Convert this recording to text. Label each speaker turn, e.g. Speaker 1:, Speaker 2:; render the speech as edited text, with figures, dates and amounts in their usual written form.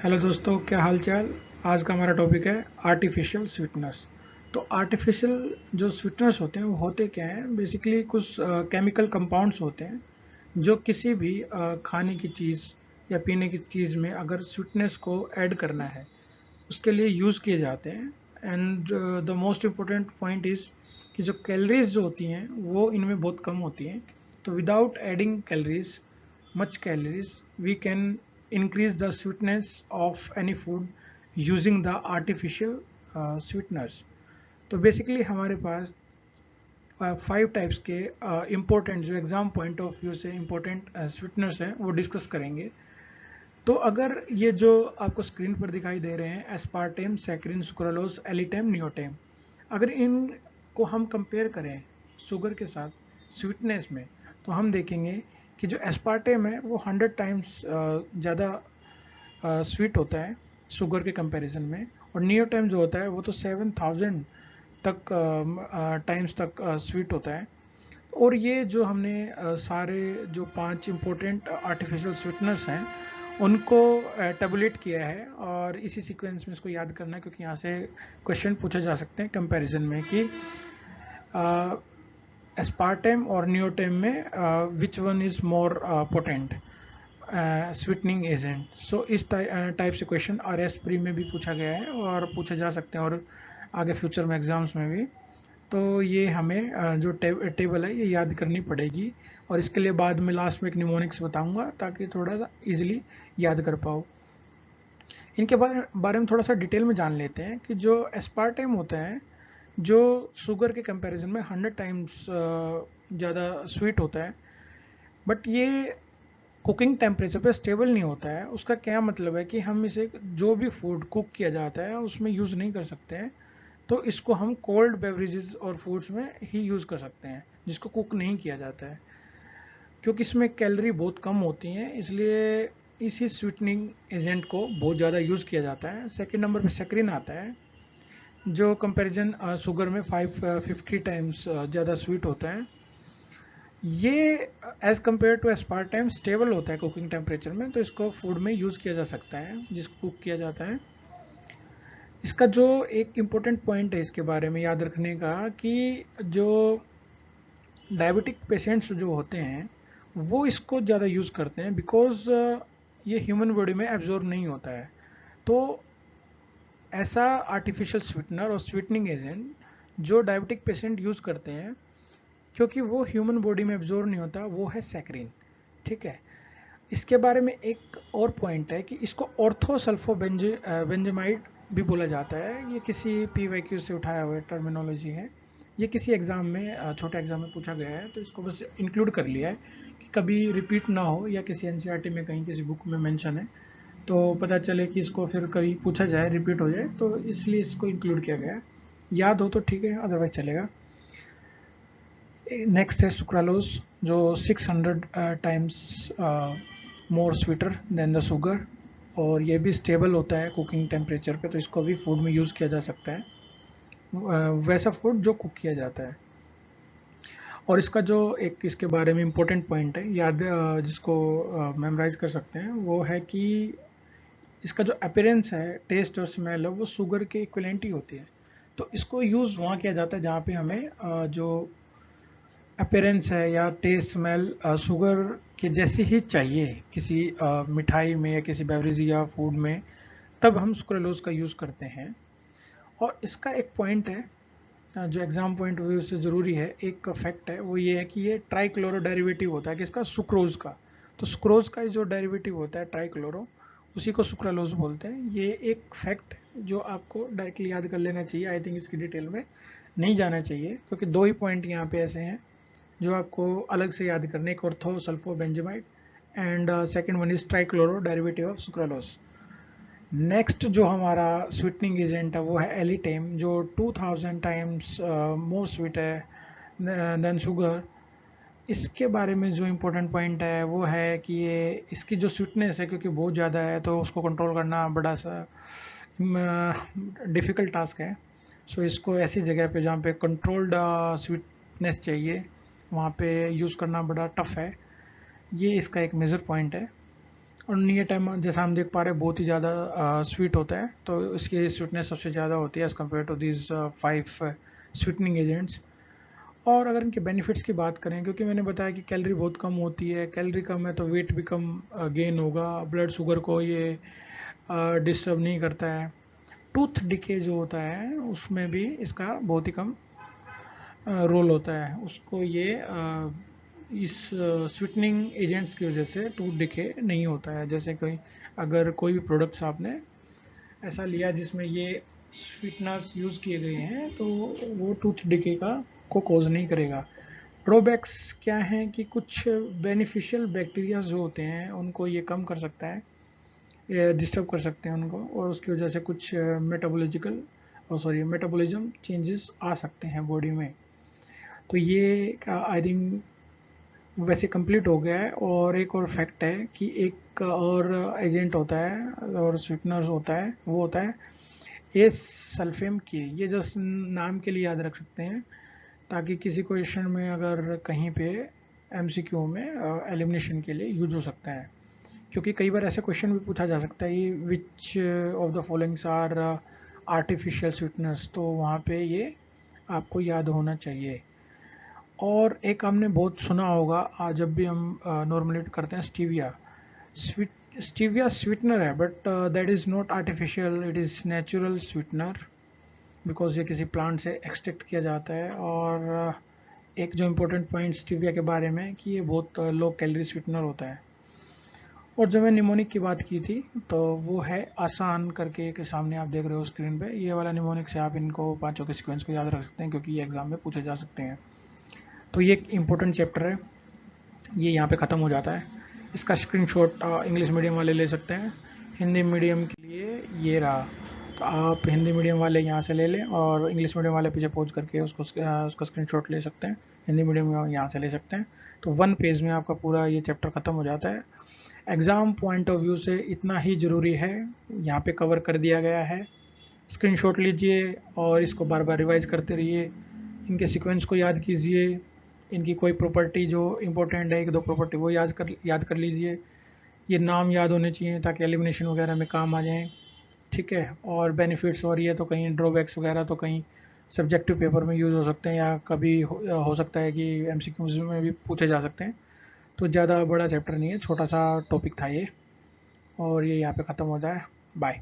Speaker 1: Hello दोस्तों, क्या हाल चाल। आज का हमारा टॉपिक है आर्टिफिशियल स्वीटनर्स। तो आर्टिफिशियल जो स्वीटनर्स होते हैं वो होते क्या हैं, बेसिकली कुछ केमिकल कंपाउंड्स होते हैं जो किसी भी खाने की चीज़ या पीने की चीज़ में अगर स्वीटनेस को ऐड करना है उसके लिए यूज़ किए जाते हैं। And the most important point is कि जो कैलोरीज जो होती हैं वो इनमें बहुत कम होती हैं। तो without adding calories, much calories, we can increase the sweetness of any food using the artificial sweeteners. तो बेसिकली हमारे पास 5 टाइप्स के इम्पोर्टेंट जो एग्जाम पॉइंट ऑफ व्यू से इम्पोर्टेंट स्वीटनर्स हैं वो डिस्कस करेंगे। तो अगर ये जो आपको स्क्रीन पर दिखाई दे रहे हैं एस्पार्टेम, सैकरिन, सुक्रालोज, एलिटेम, नियोटेम, अगर इनको हम कंपेयर करें शुगर के साथ स्वीटनेस में तो हम देखेंगे कि जो एस्पार्टेम है वो 100 टाइम्स ज़्यादा स्वीट होता है शुगर के कंपैरिजन में, और नियोटेम जो होता है वो तो 7000 तक टाइम्स तक स्वीट होता है। और ये जो हमने सारे जो 5 इम्पोर्टेंट आर्टिफिशियल स्वीटनर्स हैं उनको टेबुलेट किया है और इसी सीक्वेंस में इसको याद करना है, क्योंकि यहाँ से क्वेश्चन पूछे जा सकते हैं कंपैरिजन में कि एस्पार्टेम और नियोटेम में which one is more potent sweetening agent. So इस टाइप से क्वेश्चन RS प्री में भी पूछा गया है और पूछे जा सकते हैं और आगे फ्यूचर में एग्जाम्स में भी। तो ये हमें जो टेबल है ये याद करनी पड़ेगी, और इसके लिए बाद में लास्ट में एक निमोनिक्स बताऊंगा ताकि थोड़ा सा इजीली याद कर पाओ। इनके बारे में थोड़ा सा डिटेल में जान लेते हैं कि जो एस्पार्टेम होता है जो शुगर के कंपैरिजन में 100 टाइम्स ज़्यादा स्वीट होता है, बट ये कुकिंग टेम्परेचर पे स्टेबल नहीं होता है। उसका क्या मतलब है कि हम इसे जो भी फूड कुक किया जाता है उसमें यूज़ नहीं कर सकते हैं। तो इसको हम कोल्ड बेवरेजेस और फूड्स में ही यूज़ कर सकते हैं जिसको कुक नहीं किया जाता है, क्योंकि इसमें कैलोरी बहुत कम होती हैं, इसलिए इसी स्वीटनिंग एजेंट को बहुत ज़्यादा यूज़ किया जाता है। सेकेंड नंबर पे सैकरिन आता है जो कंपैरिजन शुगर में 550 टाइम्स ज़्यादा स्वीट होता है। ये as compare to aspartame stable होता है कुकिंग टेम्परेचर में, तो इसको फूड में यूज़ किया जा सकता है जिसको कुक किया जाता है। इसका जो एक इम्पोर्टेंट पॉइंट है इसके बारे में याद रखने का कि जो डायबिटिक पेशेंट्स जो होते हैं वो इसको ज़्यादा यूज़ करते हैं, बिकॉज ये ह्यूमन बॉडी में एब्जॉर्ब नहीं होता है। तो ऐसा आर्टिफिशियल स्वीटनर और स्वीटनिंग एजेंट जो डायबिटिक पेशेंट यूज़ करते हैं क्योंकि वो ह्यूमन बॉडी में एब्जॉर्ब नहीं होता, वो है सैकरिन। ठीक है। इसके बारे में एक और पॉइंट है कि इसको ऑर्थोसल्फोबेंजामाइड भी बोला जाता है। ये किसी PYQ से उठाया हुआ टर्मिनोलॉजी है। ये किसी एग्ज़ाम में छोटे एग्ज़ाम में पूछा गया है, तो इसको बस इंक्लूड कर लिया है कि कभी रिपीट ना हो या किसी NCERT में कहीं किसी बुक में मेंशन है तो पता चले कि इसको फिर कभी पूछा जाए, रिपीट हो जाए, तो इसलिए इसको इंक्लूड किया गया है। याद हो तो ठीक है, अदरवाइज चलेगा। नेक्स्ट है सुक्रालोज जो 600 times more sweeter than the sugar, और ये भी स्टेबल होता है कुकिंग टेम्परेचर पे, तो इसको भी फूड में यूज़ किया जा सकता है, वैसा फूड जो कुक किया जाता है। और इसका जो एक इसके बारे में इम्पोर्टेंट पॉइंट है याद जिसको मेमोराइज कर सकते हैं वो है कि इसका जो अपीयरेंस है, टेस्ट और स्मेल है, वो शुगर के इक्विवेलेंट ही होती है। तो इसको यूज़ वहाँ किया जाता है जहाँ पे हमें जो अपीयरेंस है या टेस्ट स्मेल शुगर के जैसी ही चाहिए किसी मिठाई में या किसी बेवरेज या फूड में, तब हम सुक्रालोज का यूज़ करते हैं। और इसका एक पॉइंट है जो एग्जाम पॉइंट व्यू से ज़रूरी है, एक फैक्ट है, वो ये है कि ये ट्राइक्लोरो डेरिवेटिव होता है किसका, सुक्रोज का। तो सुक्रोज का जो डेरिवेटिव होता है ट्राइक्लोरो, उसी को सुक्रालोज बोलते हैं। ये एक फैक्ट जो आपको डायरेक्टली याद कर लेना चाहिए। आई थिंक इसकी डिटेल में नहीं जाना चाहिए, क्योंकि 2 ही पॉइंट यहाँ पे ऐसे हैं जो आपको अलग से याद करने, एक ortho sulphobenzamide and second one is trichloro derivative of sucralose. Next जो हमारा स्वीटनिंग एजेंट है वो है एलिटेम जो 2000 टाइम्स मोर स्वीट है देन शुगर। इसके बारे में जो इम्पोर्टेंट पॉइंट है वो है कि ये इसकी जो स्वीटनेस है क्योंकि बहुत ज़्यादा है तो उसको कंट्रोल करना बड़ा सा डिफ़िकल्ट टास्क है। सो इसको ऐसी जगह पे जहाँ पे कंट्रोल्ड स्वीटनेस चाहिए वहाँ पे यूज़ करना बड़ा टफ है। ये इसका एक मेजर पॉइंट है। और नियर टाइम जैसा हम देख पा रहे हैं बहुत ही ज़्यादा स्वीट होता है, तो इसकी स्वीटनेस सबसे ज़्यादा होती है as compare to these 5 sweetening agents. और अगर इनके बेनिफिट्स की बात करें, क्योंकि मैंने बताया कि कैलोरी बहुत कम होती है, कैलोरी कम है तो वेट भी कम गेन होगा, ब्लड शुगर को ये डिस्टर्ब नहीं करता है। टूथ डिके जो होता है उसमें भी इसका बहुत ही कम रोल होता है, उसको ये इस स्वीटनिंग एजेंट्स की वजह से टूथ डिके नहीं होता है। जैसे कोई अगर कोई भी प्रोडक्ट्स आपने ऐसा लिया जिसमें ये स्वीटनर्स यूज़ किए गए हैं तो वो टूथ डिके का को कॉज नहीं करेगा। ड्रॉबैक्स क्या हैं कि कुछ बेनिफिशियल बैक्टीरिया जो होते हैं उनको ये कम कर सकता है, डिस्टर्ब कर सकते हैं उनको, और उसकी वजह से कुछ मेटाबॉलिज्म चेंजेस आ सकते हैं बॉडी में। तो ये आई थिंक वैसे कंप्लीट हो गया है। और एक और फैक्ट है कि एक और एजेंट होता है और स्वीटनर्स होता है, वो होता है ए सल्फेम के। ये जस्ट नाम के लिए याद रख सकते हैं ताकि किसी क्वेश्चन में अगर कहीं पे एमसीक्यू में एलिमिनेशन के लिए यूज हो सकता है, क्योंकि कई बार ऐसा क्वेश्चन भी पूछा जा सकता है ये which of the followings are artificial sweeteners, तो वहाँ पे ये आपको याद होना चाहिए। और एक हमने बहुत सुना होगा आज जब भी हम नॉर्मली करते हैं स्टीविया। स्टीविया स्वीटनर है but that is not artificial, it is natural sweetener, because ये किसी प्लांट से एक्सट्रैक्ट किया जाता है। और एक जो इम्पोर्टेंट पॉइंट स्टीविया के बारे में कि ये बहुत लो कैलोरी स्वीटनर होता है। और जब मैं निमोनिक की बात की थी तो वो है आसान करके के सामने आप देख रहे हो स्क्रीन पे, ये वाला निमोनिक से आप इनको पांचों के सीक्वेंस को याद रख सकते हैं क्योंकि ये एग्जाम में पूछे जा सकते हैं। तो ये एक इम्पोर्टेंट चैप्टर है, ये यहाँ पे ख़त्म हो जाता है। इसका स्क्रीनशॉट इंग्लिश मीडियम वाले ले सकते हैं, हिंदी मीडियम के लिए ये रहा। तो आप हिंदी मीडियम वाले यहाँ से ले लें और इंग्लिश मीडियम वाले पीछे पहुँच करके उसका स्क्रीनशॉट ले सकते हैं, हिंदी मीडियम यहाँ से ले सकते हैं। तो 1 पेज में आपका पूरा ये चैप्टर ख़त्म हो जाता है। एग्ज़ाम पॉइंट ऑफ व्यू से इतना ही ज़रूरी है, यहाँ पे कवर कर दिया गया है। स्क्रीनशॉट लीजिए और इसको बार बार रिवाइज करते रहिए, इनके सीक्वेंस को याद कीजिए, इनकी कोई प्रॉपर्टी जो इम्पोर्टेंट है, एक दो प्रॉपर्टी वो याद कर लीजिए। ये नाम याद होने चाहिए ताकि एलिमिनेशन वगैरह में काम आ जाएं, ठीक है। और बेनिफिट्स और ये तो कहीं ड्रॉबैक्स वगैरह तो कहीं सब्जेक्टिव पेपर में यूज़ हो सकते हैं या कभी हो सकता है कि एमसीक्यूज में भी पूछे जा सकते हैं। तो ज़्यादा बड़ा चैप्टर नहीं है, छोटा सा टॉपिक था ये, और ये यहाँ पे ख़त्म हो जाए। बाय।